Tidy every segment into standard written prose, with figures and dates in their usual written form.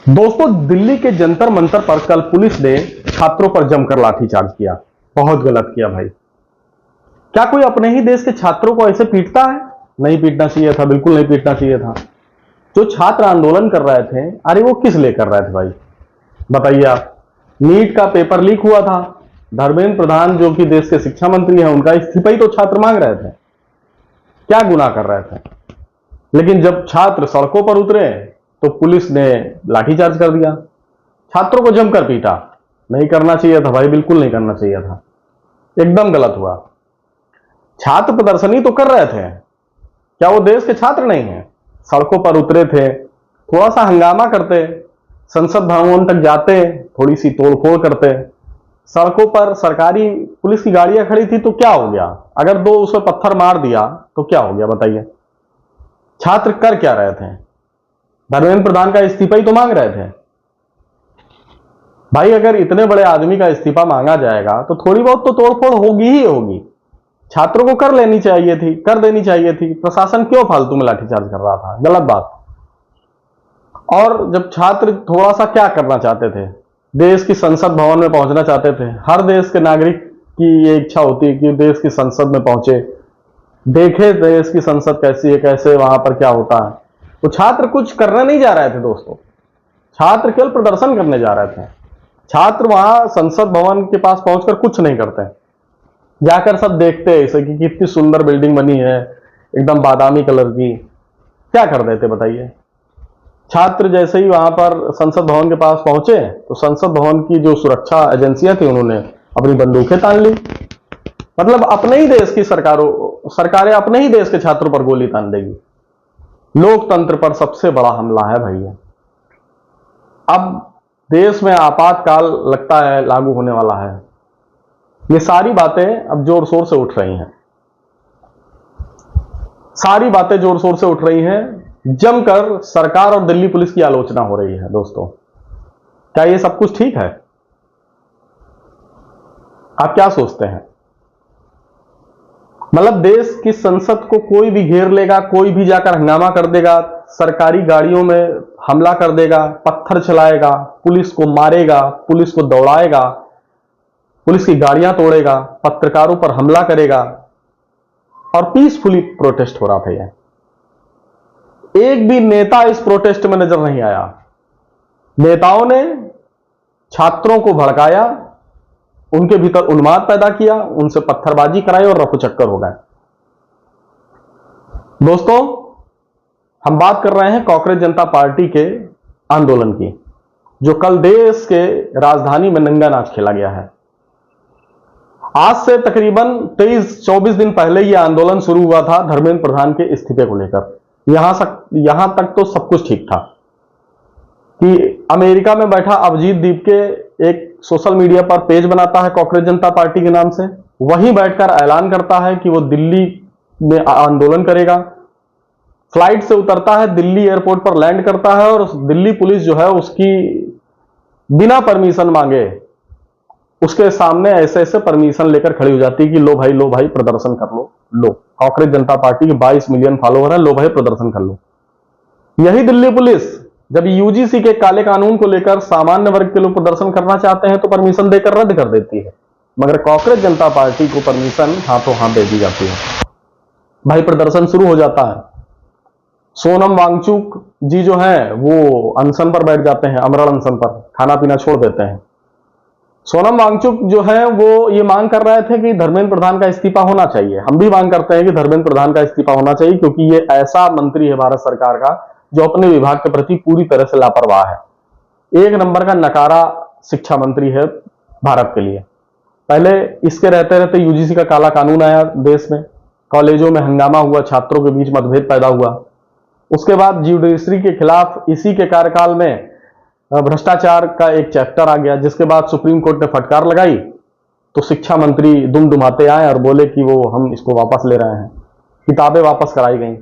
दोस्तों, दिल्ली के जंतर मंतर पर कल पुलिस ने छात्रों पर जमकर लाठीचार्ज किया। बहुत गलत किया भाई। क्या कोई अपने ही देश के छात्रों को ऐसे पीटता है? नहीं पीटना चाहिए था, बिल्कुल नहीं पीटना चाहिए था। जो छात्र आंदोलन कर रहे थे, अरे वो किस लिए कर रहे थे भाई, बताइए आप। नीट का पेपर लीक हुआ था, धर्मेंद्र प्रधान जो कि देश के शिक्षा मंत्री हैं, उनका इस्तीफा ही तो छात्र मांग रहे थे। क्या गुनाह कर रहे थे? लेकिन जब छात्र सड़कों पर उतरे तो पुलिस ने लाठीचार्ज कर दिया, छात्रों को जमकर पीटा। नहीं करना चाहिए था भाई, बिल्कुल नहीं करना चाहिए था, एकदम गलत हुआ। छात्र प्रदर्शनी तो कर रहे थे, क्या वो देश के छात्र नहीं हैं? सड़कों पर उतरे थे, थोड़ा सा हंगामा करते, संसद भवन तक जाते, थोड़ी सी तोड़फोड़ करते। सड़कों पर सरकारी पुलिस की गाड़ियां खड़ी थी तो क्या हो गया? अगर दो उस पर पत्थर मार दिया तो क्या हो गया, बताइए। छात्र कर क्या रहे थे? धर्मेंद्र प्रधान का इस्तीफा ही तो मांग रहे थे भाई। अगर इतने बड़े आदमी का इस्तीफा मांगा जाएगा तो थोड़ी बहुत तो तोड़फोड़ होगी ही होगी। छात्रों को कर लेनी चाहिए थी, कर देनी चाहिए थी। प्रशासन क्यों फालतू में लाठीचार्ज कर रहा था? गलत बात। और जब छात्र थोड़ा सा क्या करना चाहते थे, देश की संसद भवन में पहुंचना चाहते थे। हर देश के नागरिक की ये इच्छा होती है कि देश की संसद में पहुंचे, देखे देश की संसद कैसी है, कैसे वहां पर क्या होता है। तो छात्र कुछ करने नहीं जा रहे थे दोस्तों, छात्र केवल प्रदर्शन करने जा रहे थे। छात्र वहां संसद भवन के पास पहुंचकर कुछ नहीं करते, जाकर सब देखते ऐसे कि कितनी सुंदर बिल्डिंग बनी है, एकदम बादामी कलर की। क्या कर देते बताइए? छात्र जैसे ही वहां पर संसद भवन के पास पहुंचे तो संसद भवन की जो सुरक्षा एजेंसियां थी उन्होंने अपनी बंदूकें तान ली। मतलब अपने ही देश की सरकारें अपने ही देश के छात्रों पर गोली तान देगी। लोकतंत्र पर सबसे बड़ा हमला है भैया। अब देश में आपातकाल लगता है लागू होने वाला है। ये सारी बातें अब जोर शोर से उठ रही हैं, सारी बातें जोर शोर से उठ रही हैं। जमकर सरकार और दिल्ली पुलिस की आलोचना हो रही है। दोस्तों, क्या ये सब कुछ ठीक है? आप क्या सोचते हैं? मतलब देश की संसद को कोई भी घेर लेगा, कोई भी जाकर हंगामा कर देगा, सरकारी गाड़ियों में हमला कर देगा, पत्थर चलाएगा, पुलिस को मारेगा, पुलिस को दौड़ाएगा, पुलिस की गाड़ियां तोड़ेगा, पत्रकारों पर हमला करेगा, और पीसफुली प्रोटेस्ट हो रहा था। यह एक भी नेता इस प्रोटेस्ट में नजर नहीं आया। नेताओं ने छात्रों को भड़काया, उनके भीतर उन्माद पैदा किया, उनसे पत्थरबाजी कराई और रफूचक्कर हो गए। दोस्तों, हम बात कर रहे हैं कांग्रेस जनता पार्टी के आंदोलन की, जो कल देश के राजधानी में नंगा नाच खेला गया है। आज से तकरीबन 23-24 दिन पहले यह आंदोलन शुरू हुआ था धर्मेंद्र प्रधान के इस्तीफे को लेकर। यहां तक तो सब कुछ ठीक था कि अमेरिका में बैठा अभिजीत दीप के एक सोशल मीडिया पर पेज बनाता है कांग्रेस जनता पार्टी के नाम से, वहीं बैठकर ऐलान करता है कि वो दिल्ली में आंदोलन करेगा। फ्लाइट से उतरता है, दिल्ली एयरपोर्ट पर लैंड करता है, और दिल्ली पुलिस जो है उसकी बिना परमिशन मांगे उसके सामने ऐसे ऐसे परमिशन लेकर खड़ी हो जाती है कि लो भाई प्रदर्शन कर लो। लो, कांग्रेस जनता पार्टी के 22 मिलियन फॉलोअर है, लो भाई प्रदर्शन कर लो। यही दिल्ली पुलिस जब यूजीसी के काले कानून को लेकर सामान्य वर्ग के लोग प्रदर्शन करना चाहते हैं तो परमिशन देकर रद्द कर देती है, मगर कांग्रेस जनता पार्टी को परमिशन हाथों हाथ दे दी जाती है। भाई प्रदर्शन शुरू हो जाता है। सोनम वांगचुक जी जो हैं वो अनशन पर बैठ जाते हैं, अमरण अनशन पर, खाना पीना छोड़ देते हैं। सोनम वांगचुक जो है वो ये मांग कर रहे थे कि धर्मेंद्र प्रधान का इस्तीफा होना चाहिए। हम भी मांग करते हैं कि धर्मेंद्र प्रधान का इस्तीफा होना चाहिए, क्योंकि ये ऐसा मंत्री है भारत सरकार का जो अपने विभाग के प्रति पूरी तरह से लापरवाह है। एक नंबर का नकारा शिक्षा मंत्री है भारत के लिए। पहले इसके रहते रहते यूजीसी का काला कानून आया देश में, कॉलेजों में हंगामा हुआ, छात्रों के बीच मतभेद पैदा हुआ। उसके बाद जुडिशरी के खिलाफ इसी के कार्यकाल में भ्रष्टाचार का एक चैप्टर आ गया, जिसके बाद सुप्रीम कोर्ट ने फटकार लगाई तो शिक्षा मंत्री दुमदुमाते आए और बोले कि वो हम इसको वापस ले रहे हैं। किताबें वापस कराई गई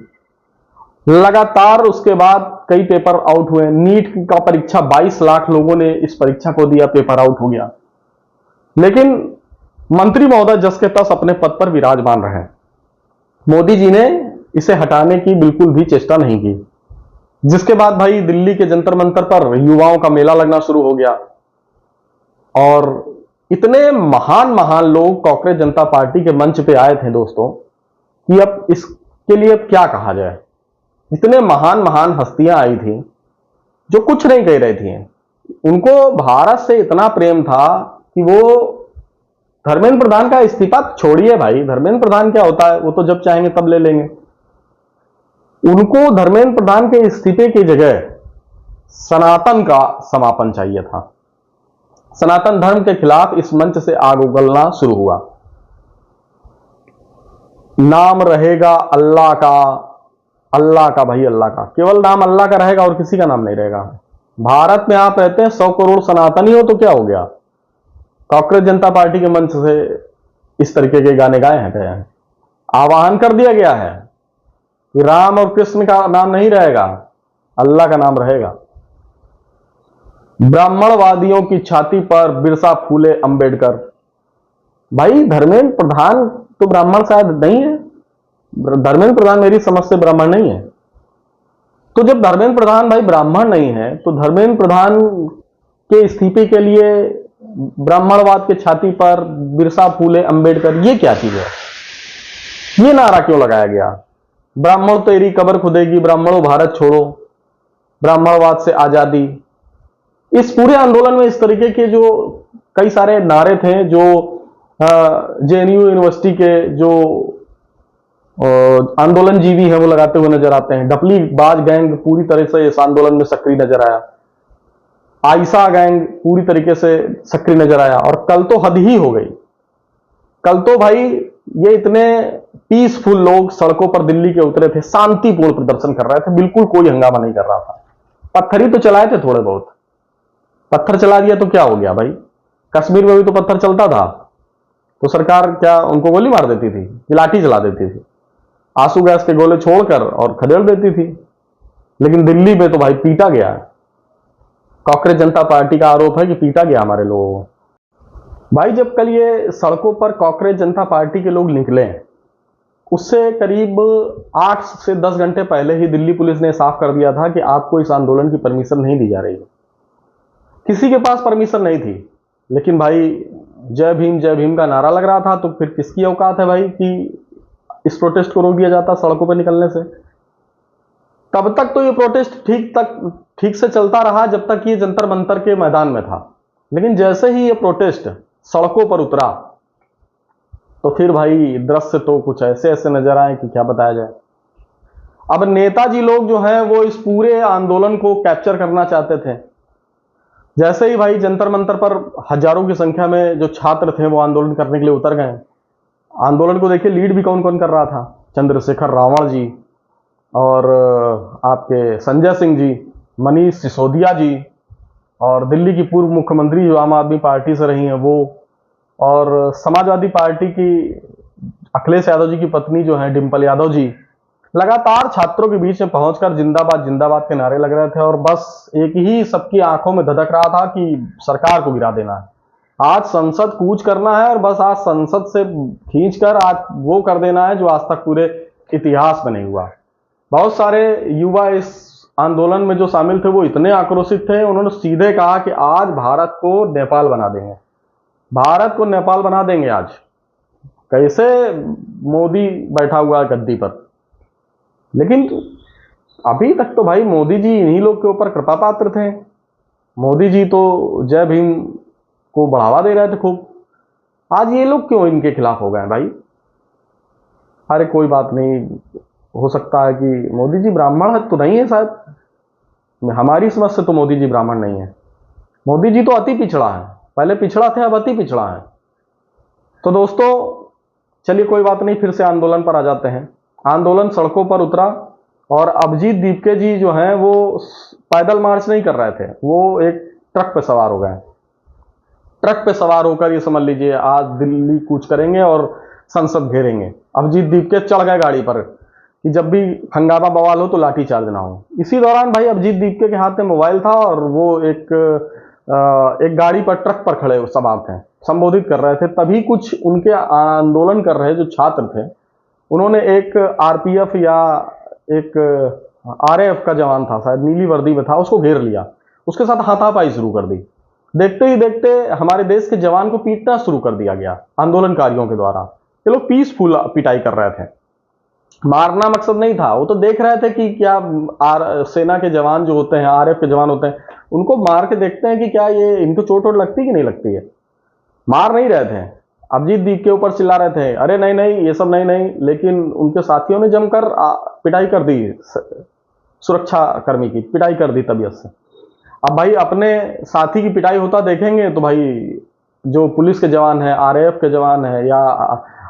लगातार। उसके बाद कई पेपर आउट हुए। नीट का परीक्षा 22 लाख लोगों ने इस परीक्षा को दिया, पेपर आउट हो गया। लेकिन मंत्री महोदय जस के तस अपने पद पर विराजमान रहे। मोदी जी ने इसे हटाने की बिल्कुल भी चेष्टा नहीं की। जिसके बाद भाई दिल्ली के जंतर मंतर पर युवाओं का मेला लगना शुरू हो गया और इतने महान महान लोग कांग्रेस जनता पार्टी के मंच पे आए थे दोस्तों कि अब इसके लिए अब क्या कहा जाए। इतने महान महान हस्तियां आई थी जो कुछ नहीं कह रही थी। उनको भारत से इतना प्रेम था कि वो धर्मेंद्र प्रधान का इस्तीफा छोड़िए भाई, धर्मेंद्र प्रधान क्या होता है, वो तो जब चाहेंगे तब ले लेंगे। उनको धर्मेंद्र प्रधान के इस्तीफे की जगह सनातन का समापन चाहिए था। सनातन धर्म के खिलाफ इस मंच से आग उगलना शुरू हुआ। नाम रहेगा अल्लाह का, अल्लाह का भाई, अल्लाह का, केवल नाम अल्लाह का रहेगा और किसी का नाम नहीं रहेगा। भारत में आप रहते हैं 100 करोड़ सनातनी हो तो क्या हो गया। कांग्रेस जनता पार्टी के मंच से इस तरीके के गाने गाए हैं, गए हैं, आह्वान कर दिया गया है कि राम और कृष्ण का नाम नहीं रहेगा, अल्लाह का नाम रहेगा। ब्राह्मणवादियों की छाती पर बिरसा फूले अंबेडकर। भाई धर्मेंद्र प्रधान तो ब्राह्मण शायद नहीं है, धर्मेंद्र प्रधान मेरी समझ से ब्राह्मण नहीं है। तो जब धर्मेंद्र प्रधान भाई ब्राह्मण नहीं है तो धर्मेंद्र प्रधान के इस्तीफे के लिए ब्राह्मणवाद के छाती पर बिरसा फूले अंबेडकर, ये क्या चीज है, ये नारा क्यों लगाया गया। ब्राह्मण तेरी कब्र खुदेगी, ब्राह्मणों भारत छोड़ो, ब्राह्मणवाद से आजादी। इस पूरे आंदोलन में इस तरीके के जो कई सारे नारे थे जो जेएनयू यूनिवर्सिटी के जो आंदोलन जीवी हैं वो लगाते हुए नजर आते हैं। डपली बाज गैंग पूरी तरह से इस आंदोलन में सक्रिय नजर आया, आयशा गैंग पूरी तरीके से सक्रिय नजर आया। और कल तो हद ही हो गई, कल तो भाई ये इतने पीसफुल लोग सड़कों पर दिल्ली के उतरे थे, शांतिपूर्ण प्रदर्शन कर रहे थे, बिल्कुल कोई हंगामा नहीं कर रहा था। पत्थर ही तो चलाए थे थोड़े बहुत, पत्थर चला दिया तो क्या हो गया भाई। कश्मीर में भी तो पत्थर चलता था तो सरकार क्या उनको गोली मार देती थी कि लाठी चला देती थी, आंसू गैस के गोले छोड़कर और खदेड़ देती थी। लेकिन दिल्ली में तो भाई पीटा गया। कांग्रेस जनता पार्टी का आरोप है कि पीटा गया हमारे लोगों को। भाई जब कल ये सड़कों पर कांग्रेस जनता पार्टी के लोग निकले, उससे करीब 8 से 10 घंटे पहले ही दिल्ली पुलिस ने साफ कर दिया था कि आपको इस आंदोलन की परमिशन नहीं दी जा रही है। किसी के पास परमिशन नहीं थी, लेकिन भाई जय भीम का नारा लग रहा था, तो फिर किसकी औकात है भाई कि इस प्रोटेस्ट को रोक दिया जाता सड़कों पर निकलने से। तब तक तो ये प्रोटेस्ट ठीक से चलता रहा जब तक ये जंतर मंतर के मैदान में था। लेकिन जैसे ही ये प्रोटेस्ट सड़कों पर उतरा तो फिर भाई दृश्य तो कुछ ऐसे ऐसे नजर आए कि क्या बताया जाए। अब नेताजी लोग जो हैं वो इस पूरे आंदोलन को कैप्चर करना चाहते थे। जैसे ही भाई जंतर मंतर पर हजारों की संख्या में जो छात्र थे वो आंदोलन करने के लिए उतर गए। आंदोलन को देखिए लीड भी कौन कौन कर रहा था, चंद्रशेखर रावण जी और आपके संजय सिंह जी, मनीष सिसोदिया जी, और दिल्ली की पूर्व मुख्यमंत्री जो आम आदमी पार्टी से रही हैं वो, और समाजवादी पार्टी की अखिलेश यादव जी की पत्नी जो है डिंपल यादव जी, लगातार छात्रों के बीच में पहुंचकर जिंदाबाद जिंदाबाद के नारे लग रहे थे। और बस एक ही सबकी आंखों में धधक रहा था कि सरकार को गिरा देना है, आज संसद कूच करना है और बस आज संसद से खींचकर आज वो कर देना है जो आज तक पूरे इतिहास में नहीं हुआ। बहुत सारे युवा इस आंदोलन में जो शामिल थे वो इतने आक्रोशित थे, उन्होंने सीधे कहा कि आज भारत को नेपाल बना देंगे, भारत को नेपाल बना देंगे। आज कैसे मोदी बैठा हुआ है गद्दी पर, लेकिन अभी तक तो भाई मोदी जी इन्हीं लोग के ऊपर कृपा पात्र थे। मोदी जी तो जय भीम को बढ़ावा दे रहे थे खूब, आज ये लोग क्यों इनके खिलाफ हो गए भाई। अरे कोई बात नहीं, हो सकता है कि मोदी जी ब्राह्मण है तो नहीं है शायद, हमारी समझ से तो मोदी जी ब्राह्मण नहीं है। मोदी जी तो अति पिछड़ा है, पहले पिछड़ा थे अब अति पिछड़ा है। तो दोस्तों चलिए कोई बात नहीं, फिर से आंदोलन पर आ जाते हैं। आंदोलन सड़कों पर उतरा और अभिजीत दीपके जी जो हैं वो पैदल मार्च नहीं कर रहे थे, वो एक ट्रक पे सवार हो गए। ट्रक पे सवार होकर ये समझ लीजिए आज दिल्ली कूच करेंगे और संसद घेरेंगे। अभिजीत दीपके चढ़ गए गाड़ी पर कि जब भी हंगामा बवाल हो तो लाठी चार्ज ना हो। इसी दौरान भाई अभिजीत दीपके के हाथ में मोबाइल था और वो एक गाड़ी पर, ट्रक पर खड़े सवार थे, संबोधित कर रहे थे। तभी कुछ उनके आंदोलन कर रहे जो छात्र थे उन्होंने एक आरपीएफ या एक आरएएफ का जवान था, शायद नीली वर्दी में था, उसको घेर लिया, उसके साथ हाथापाई शुरू कर दी। देखते ही देखते हमारे देश के जवान को पीटना शुरू कर दिया गया आंदोलनकारियों के द्वारा। ये लोग पीसफुल पिटाई कर रहे थे, मारना मकसद नहीं था। वो तो देख रहे थे कि क्या सेना के जवान जो होते हैं, आरएएफ के जवान होते हैं, उनको मार के देखते हैं कि क्या ये इनको चोट वोट लगती कि नहीं लगती है। मार नहीं रहे थे, अभिजीत दीप के ऊपर चिल्ला रहे थे, अरे नहीं नहीं ये सब नहीं नहीं, लेकिन उनके साथियों ने जमकर पिटाई कर दी, सुरक्षा कर्मी की पिटाई कर दी तबीयत से। अब भाई अपने साथी की पिटाई होता देखेंगे तो भाई जो पुलिस के जवान है, आरएएफ के जवान है या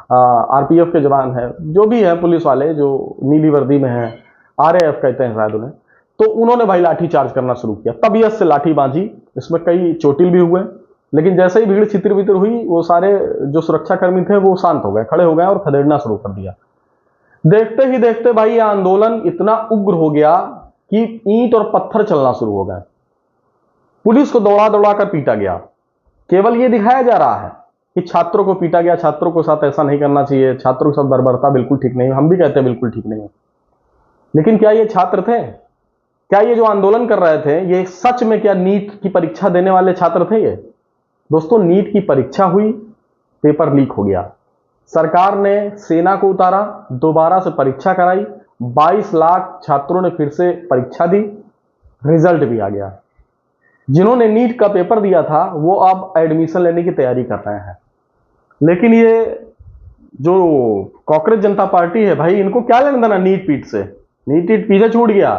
आरपीएफ के जवान है, जो भी है पुलिस वाले जो नीली वर्दी में है, आरएएफ कहते हैं शायद उन्हें, तो उन्होंने भाई लाठी चार्ज करना शुरू किया, तबीयत से लाठी बांधी। इसमें कई चोटिल भी हुए, लेकिन जैसे ही भीड़ छितिर बितर हुई, वो सारे जो सुरक्षाकर्मी थे वो शांत हो गए, खड़े हो गए और खदेड़ना शुरू कर दिया। देखते ही देखते भाई ये आंदोलन इतना उग्र हो गया कि ईंट और पत्थर चलना शुरू हो गए। पुलिस को दौड़ा दौड़ा कर पीटा गया। केवल ये दिखाया जा रहा है कि छात्रों को पीटा गया, छात्रों के साथ ऐसा नहीं करना चाहिए, छात्रों के साथ बर्बरता बिल्कुल ठीक नहीं है। हम भी कहते हैं बिल्कुल ठीक नहीं है, लेकिन क्या ये छात्र थे? क्या ये जो आंदोलन कर रहे थे ये सच में क्या नीट की परीक्षा देने वाले छात्र थे? ये दोस्तों नीट की परीक्षा हुई, पेपर लीक हो गया, सरकार ने सेना को उतारा, दोबारा से परीक्षा कराई, 22 लाख छात्रों ने फिर से परीक्षा दी, रिजल्ट भी आ गया। जिन्होंने नीट का पेपर दिया था वो अब एडमिशन लेने की तैयारी कर रहे हैं। लेकिन ये जो कांग्रेस जनता पार्टी है भाई, इनको क्या लेना देना नीट पीट से? नीट पीछे छूट गया।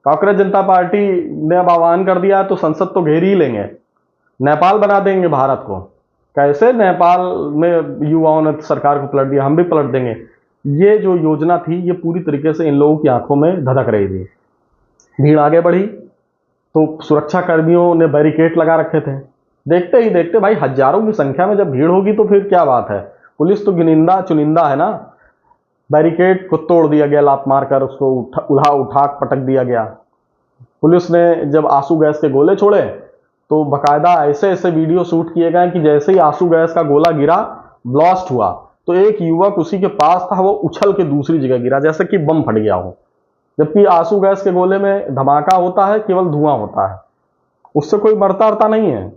कांग्रेस जनता पार्टी ने अब आह्वान कर दिया तो संसद तो घेर ही लेंगे, नेपाल बना देंगे भारत को। कैसे? नेपाल में युवाओं ने सरकार को पलट दिया, हम भी पलट देंगे। ये जो योजना थी ये पूरी तरीके से इन लोगों की आंखों में धधक रही थी। भीड़ आगे बढ़ी तो सुरक्षा कर्मियों ने बैरिकेड लगा रखे थे। देखते ही देखते भाई हजारों की संख्या में जब भीड़ होगी तो फिर क्या बात है, पुलिस तो गिनिंदा चुनिंदा है ना। बैरिकेड को तोड़ दिया गया, लात मारकर उसको उठा पटक दिया गया। पुलिस ने जब आंसू गैस के गोले छोड़े तो बाकायदा ऐसे ऐसे वीडियो शूट किए गए कि जैसे ही आंसू गैस का गोला गिरा, ब्लास्ट हुआ, तो एक युवक उसी के पास था, वो उछल के दूसरी जगह गिरा जैसे कि बम फट गया हो। जबकि आंसू गैस के गोले में धमाका होता है, केवल धुआं होता है, उससे कोई मरता अरता नहीं है,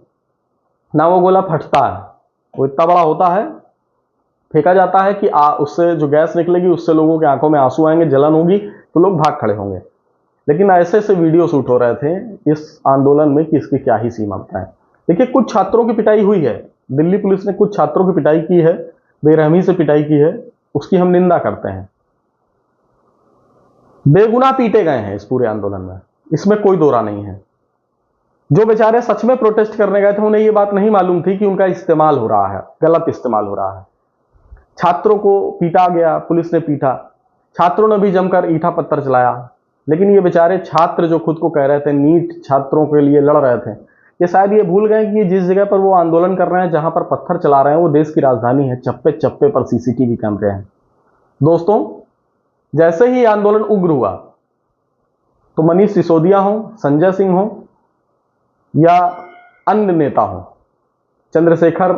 ना वो गोला फटता है। वो इतना बड़ा होता है, फेंका जाता है कि उससे जो गैस निकलेगी उससे लोगों के आंखों में आंसू आएंगे, जलन होगी तो लोग भाग खड़े होंगे। लेकिन ऐसे ऐसे वीडियो शूट हो रहे थे इस आंदोलन में कि इसकी क्या ही सीमा बताएं। देखिए कुछ छात्रों की पिटाई हुई है, दिल्ली पुलिस ने कुछ छात्रों की पिटाई की है, बेरहमी से पिटाई की है, उसकी हम निंदा करते हैं। बेगुनाह पीटे गए हैं इस पूरे आंदोलन में, इसमें कोई दो राय नहीं है। जो बेचारे सच में प्रोटेस्ट करने गए थे उन्हें ये बात नहीं मालूम थी कि उनका इस्तेमाल हो रहा है, गलत इस्तेमाल हो रहा है। छात्रों को पीटा गया, पुलिस ने पीटा, छात्रों ने भी जमकर ईंटा पत्थर चलाया। लेकिन ये बेचारे छात्र जो खुद को कह रहे थे नीट छात्रों के लिए लड़ रहे थे, ये शायद ये भूल गए कि जिस जगह पर वो आंदोलन कर रहे हैं, जहां पर पत्थर चला रहे हैं, वो देश की राजधानी है, चप्पे चप्पे पर सीसीटीवी कैमरे हैं। दोस्तों जैसे ही आंदोलन उग्र हुआ तो मनीष सिसोदिया हो, संजय सिंह हो या अन्य नेता हो, चंद्रशेखर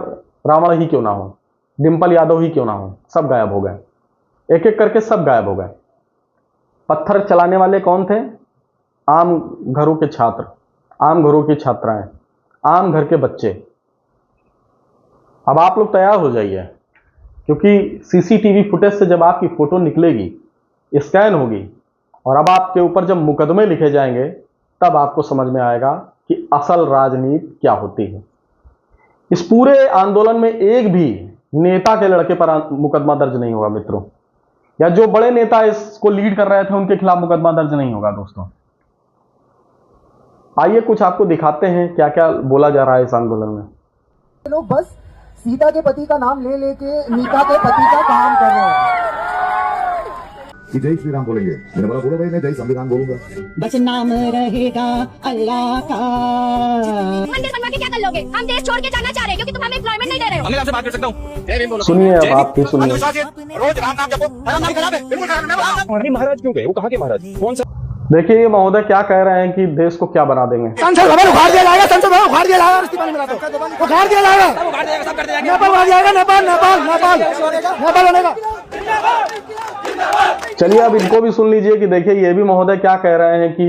रावण ही क्यों ना हो, डिंपल यादव ही क्यों ना हो, सब गायब हो गए, एक एक करके सब गायब हो गए। पत्थर चलाने वाले कौन थे? आम घरों के छात्र, आम घरों की छात्राएं, आम घर के बच्चे। अब आप लोग तैयार हो जाइए, क्योंकि सीसीटीवी फुटेज से जब आपकी फोटो निकलेगी, स्कैन होगी, और अब आपके ऊपर जब मुकदमे लिखे जाएंगे, तब आपको समझ में आएगा कि असल राजनीति क्या होती है। इस पूरे आंदोलन में एक भी नेता के लड़के पर मुकदमा दर्ज नहीं होगा मित्रों, या जो बड़े नेता इसको लीड कर रहे थे उनके खिलाफ मुकदमा दर्ज नहीं होगा। दोस्तों आइए कुछ आपको दिखाते हैं क्या क्या बोला जा रहा है इस आंदोलन में। लोग बस सीता के पति का नाम ले लेके नीता के पति का काम कर रहे हैं। कि जय श्री राम बोलेंगे, मैंने बोला बोलो भाई, मैं जय संविधान बोलूंगा। बस नाम रहेगा अल्लाह का। मंदिर बनवा के क्या कर लोगे? हम देश छोड़ के जाना चाह रहे हैं क्योंकि तुम हमें एम्प्लॉयमेंट नहीं दे रहे हो। मैं आपसे बात कर सकता हूँ? सुनिए अब आप भी सुनिए। रोज राम नाम जपो, राम नाम खराब है, बिल्कुल खराब है। महाराज क्यों गए? वो कहाँ के महाराज? कौन सा? देखिए ये महोदय क्या कह रहे हैं कि देश को क्या बना देंगे। संसद भवन उखाड़ दिया जाएगा, संसद भवन उखाड़ दिया जाएगा, इस्तीफा नहीं मिला तो उखाड़ दिया जाएगा, सब कर देगा, नेपाल उखाड़ जाएगा, नेपाल नेपाल नेपाल नेपाल बनेगा। चलिए अब इनको भी सुन लीजिए कि देखिए ये भी महोदय क्या कह रहे हैं कि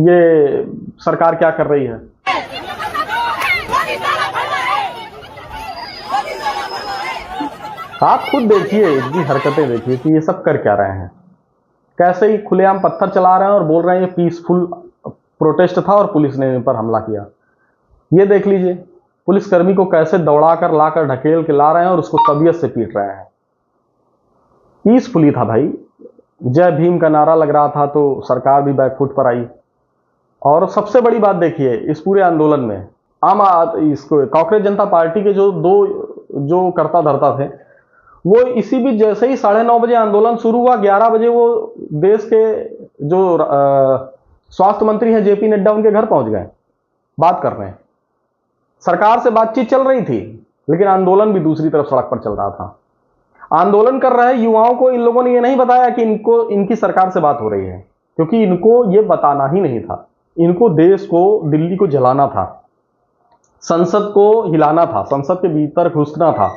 ये सरकार क्या कर रही है। आप खुद देखिए इनकी हरकतें देखिए कि ये सब कर क्या रहे हैं। कैसे ही खुलेआम पत्थर चला रहे हैं और बोल रहे हैं ये पीसफुल प्रोटेस्ट था और पुलिस ने इन पर हमला किया। ये देख लीजिए पुलिसकर्मी को कैसे दौड़ाकर लाकर ढकेल के ला रहे हैं और उसको तबीयत से पीट रहे हैं। पीसफुली था भाई, जय भीम का नारा लग रहा था तो सरकार भी बैकफुट पर आई। और सबसे बड़ी बात देखिए इस पूरे आंदोलन में इसको कांग्रेस जनता पार्टी के जो करता धरता थे वो इसी बीच जैसे ही 9:30 बजे आंदोलन शुरू हुआ, 11 बजे वो देश के जो स्वास्थ्य मंत्री हैं जेपी नड्डा उनके घर पहुंच गए, बात कर रहे हैं। सरकार से बातचीत चल रही थी लेकिन आंदोलन भी दूसरी तरफ सड़क पर चल रहा था। आंदोलन कर रहे युवाओं को इन लोगों ने ये नहीं बताया कि इनकी सरकार से बात हो रही है, क्योंकि इनको ये बताना ही नहीं था। इनको देश को, दिल्ली को जलाना था, संसद को हिलाना था, संसद के भीतर घुसना था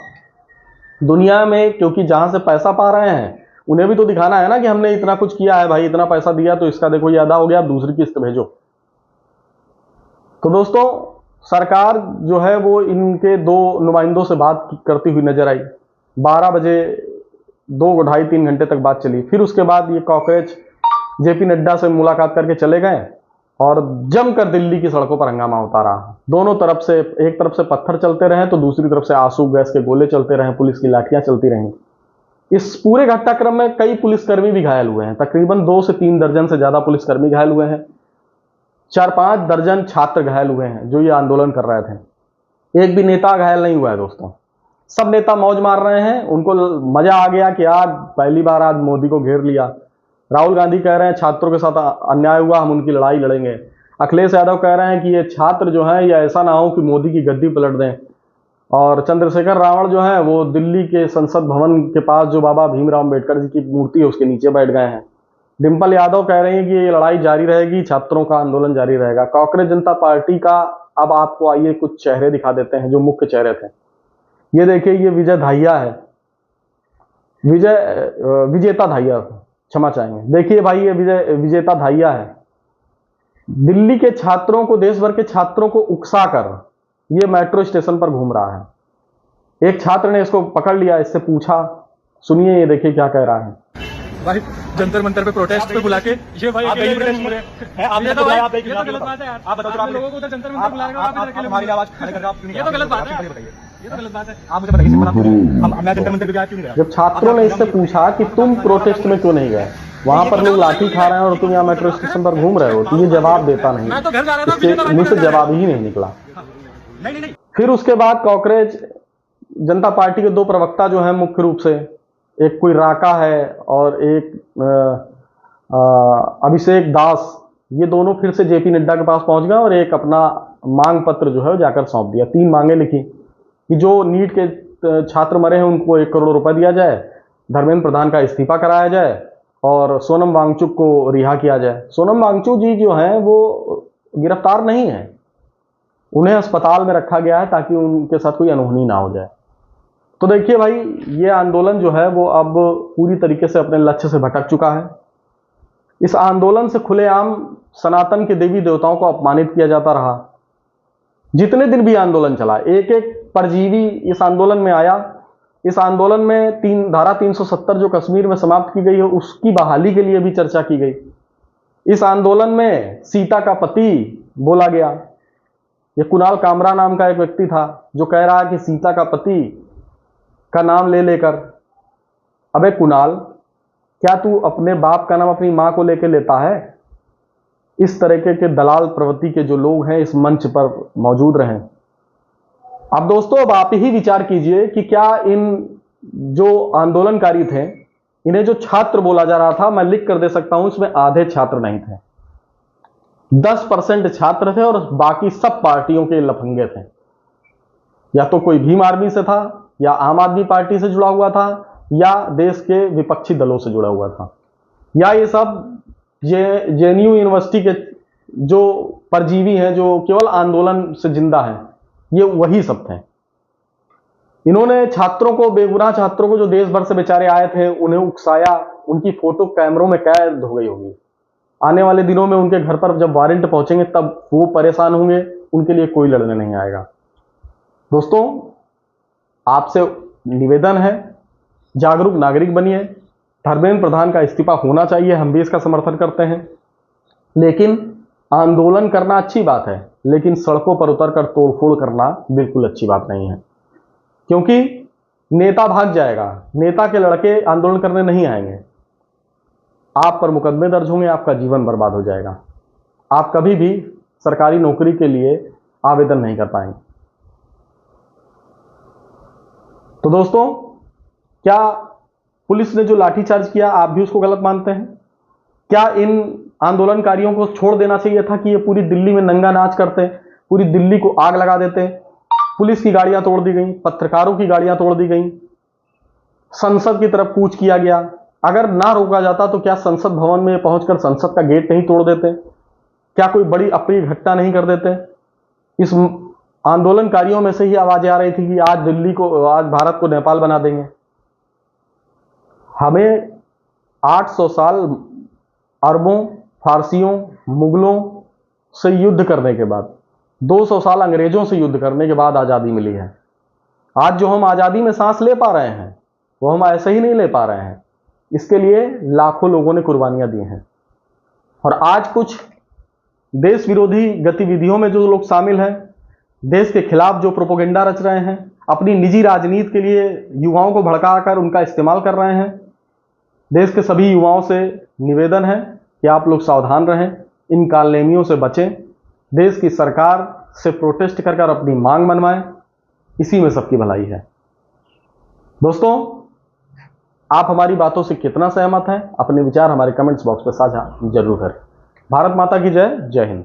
दुनिया में, क्योंकि जहां से पैसा पा रहे हैं उन्हें भी तो दिखाना है ना कि हमने इतना कुछ किया है भाई, इतना पैसा दिया तो इसका देखो ये अदा हो गया, अब दूसरी किस्त भेजो। तो दोस्तों सरकार जो है वो इनके 2 नुमाइंदों से बात करती हुई नजर आई। 12 बजे 2 ढाई 3 घंटे तक बात चली। फिर उसके बाद ये कॉकरोच जेपी नड्डा से मुलाकात करके चले गए और जमकर दिल्ली की सड़कों पर हंगामा होता रहा। दोनों तरफ से, एक तरफ से पत्थर चलते रहे तो दूसरी तरफ से आंसू गैस के गोले चलते रहे, पुलिस की लाठियां चलती रहीं। इस पूरे घटनाक्रम में कई पुलिसकर्मी भी घायल हुए हैं, तकरीबन 2 से 3 दर्जन से ज्यादा पुलिसकर्मी घायल हुए हैं। 4-5 दर्जन छात्र घायल हुए हैं जो ये आंदोलन कर रहे थे। एक भी नेता घायल नहीं हुआ है दोस्तों। सब नेता मौज मार रहे हैं, उनको मजा आ गया कि आज पहली बार आज मोदी को घेर लिया। राहुल गांधी कह रहे हैं छात्रों के साथ अन्याय हुआ, हम उनकी लड़ाई लड़ेंगे। अखिलेश यादव कह रहे हैं कि ये छात्र जो हैं ये ऐसा ना हो कि मोदी की गद्दी पलट दें। और चंद्रशेखर रावण जो है वो दिल्ली के संसद भवन के पास जो बाबा भीमराव अम्बेडकर जी की मूर्ति है उसके नीचे बैठ गए हैं। डिंपल यादव कह रहे हैं कि ये लड़ाई जारी रहेगी, छात्रों का आंदोलन जारी रहेगा। कांग्रेस जनता पार्टी का अब आपको आइए कुछ चेहरे दिखा देते हैं जो मुख्य चेहरे थे। ये देखिए ये विजय धाहिया है, विजेता धाहिया, क्षमा चाहेंगे। देखिए भाई ये विजेता धाहिया है। दिल्ली के छात्रों को, देश भर के छात्रों को उकसाकर ये मेट्रो स्टेशन पर घूम रहा है। एक छात्र ने इसको पकड़ लिया, इससे पूछा, सुनिए ये देखिए क्या कह रहा है। भाई जंतर मंतर पे प्रोटेस्ट पे बुला के ये भाई आप प्रोटेस्ट हो रहे हैं, आप ये तो भाई आप एक गलत बात है यार। आप बताओ आप लोगों को उधर जंतर मंतर बुला के आप इधर अकेले हमारी आवाज खड़े कर रहे हो, ये तो गलत बात है। ये तो गलत बात है, आप मुझे बताइए सिंपल। हम मैं जंतर मंतर पे गया क्यों नहीं गया? जब छात्रों ने इससे पूछा कि तुम प्रोटेस्ट में क्यों नहीं गए, वहां पर लोग लाठी खा रहे हैं और तुम यहाँ मेट्रो स्टेशन पर घूम रहे हो, तो ये जवाब देता नहीं, इसके मुंह से जवाब ही नहीं निकला। फिर उसके बाद कांग्रेस जनता पार्टी के 2 प्रवक्ता जो हैं मुख्य रूप से, एक कोई राका है और एक अभिषेक दास, ये दोनों फिर से जेपी नड्डा के पास पहुंच गए और एक अपना मांग पत्र जो है जाकर सौंप दिया। 3 मांगे लिखी कि जो नीट के छात्र मरे हैं उनको 1 करोड़ रुपए दिया जाए, धर्मेंद्र प्रधान का इस्तीफा कराया जाए और सोनम वांगचुक को रिहा किया जाए। सोनम वांगचुक जी जो हैं वो गिरफ्तार नहीं है, उन्हें अस्पताल में रखा गया है ताकि उनके साथ कोई अनहोनी ना हो जाए। तो देखिए भाई ये आंदोलन जो है वो अब पूरी तरीके से अपने लक्ष्य से भटक चुका है। इस आंदोलन से खुलेआम सनातन के देवी देवताओं को अपमानित किया जाता रहा। जितने दिन भी आंदोलन चला, एक एक परजीवी इस आंदोलन में आया। इस आंदोलन में धारा 370 जो कश्मीर में समाप्त की गई है उसकी बहाली के लिए भी चर्चा की गई। इस आंदोलन में सीता का पति बोला गया। ये कुणाल कामरा नाम का एक व्यक्ति था जो कह रहा है कि सीता का पति का नाम ले लेकर, अबे कुणाल क्या तू अपने बाप का नाम अपनी मां को लेकर लेता है? इस तरीके के दलाल प्रवृत्ति के जो लोग हैं इस मंच पर मौजूद रहे। अब दोस्तों अब आप ही विचार कीजिए कि क्या इन जो आंदोलनकारी थे, इन्हें जो छात्र बोला जा रहा था, मैं लिख कर दे सकता हूं इसमें आधे छात्र नहीं थे, 10% छात्र थे और बाकी सब पार्टियों के लफंगे थे। या तो कोई भीम आर्मी से था, या आम आदमी पार्टी से जुड़ा हुआ था, या देश के विपक्षी दलों से जुड़ा हुआ था, या ये सब जेएनयू यूनिवर्सिटी के जो परजीवी हैं जो केवल आंदोलन से जिंदा हैं, ये वही सब थे। इन्होंने छात्रों को, बेगुनाह छात्रों को जो देश भर से बेचारे आए थे, उन्हें उकसाया, उनकी फोटो कैमरों में कैद हो गई होगी। आने वाले दिनों में उनके घर पर जब वारंट पहुंचेंगे तब वो परेशान होंगे, उनके लिए कोई लड़ने नहीं आएगा। दोस्तों, आपसे निवेदन है, जागरूक नागरिक बनिए। धर्मेंद्र प्रधान का इस्तीफा होना चाहिए, हम भी इसका समर्थन करते हैं। लेकिन आंदोलन करना अच्छी बात है, लेकिन सड़कों पर उतरकर तोड़फोड़ करना बिल्कुल अच्छी बात नहीं है, क्योंकि नेता भाग जाएगा, नेता के लड़के आंदोलन करने नहीं आएंगे। आप पर मुकदमे दर्ज होंगे, आपका जीवन बर्बाद हो जाएगा, आप कभी भी सरकारी नौकरी के लिए आवेदन नहीं कर पाएंगे। तो दोस्तों, क्या पुलिस ने जो लाठीचार्ज किया आप भी उसको गलत मानते हैं? क्या इन आंदोलनकारियों को छोड़ देना चाहिए था कि ये पूरी दिल्ली में नंगा नाच करते, पूरी दिल्ली को आग लगा देते? पुलिस की गाड़ियां तोड़ दी गई, पत्रकारों की गाड़ियां तोड़ दी गई, संसद की तरफ कूच किया गया। अगर ना रोका जाता तो क्या संसद भवन में पहुंचकर संसद का गेट नहीं तोड़ देते? क्या कोई बड़ी अप्रिय घटना नहीं कर देते? इस आंदोलनकारियों में से ही आवाजें आ रही थी कि आज दिल्ली को, आज भारत को नेपाल बना देंगे। हमें 800 साल अरबों, फारसियों, मुगलों से युद्ध करने के बाद, 200 साल अंग्रेजों से युद्ध करने के बाद आज़ादी मिली है। आज जो हम आज़ादी में सांस ले पा रहे हैं वो हम ऐसे ही नहीं ले पा रहे हैं, इसके लिए लाखों लोगों ने कुर्बानियां दी हैं। और आज कुछ देश विरोधी गतिविधियों में जो लोग शामिल हैं, देश के खिलाफ जो प्रोपेगेंडा रच रहे हैं, अपनी निजी राजनीति के लिए युवाओं को भड़काकर उनका इस्तेमाल कर रहे हैं। देश के सभी युवाओं से निवेदन है कि आप लोग सावधान रहें, इन कालनेमियों से बचें, देश की सरकार से प्रोटेस्ट कर कर अपनी मांग मनवाएं, इसी में सबकी भलाई है। दोस्तों, आप हमारी बातों से कितना सहमत हैं? अपने विचार हमारे कमेंट्स बॉक्स में साझा जरूर करें। भारत माता की जय। जय हिंद।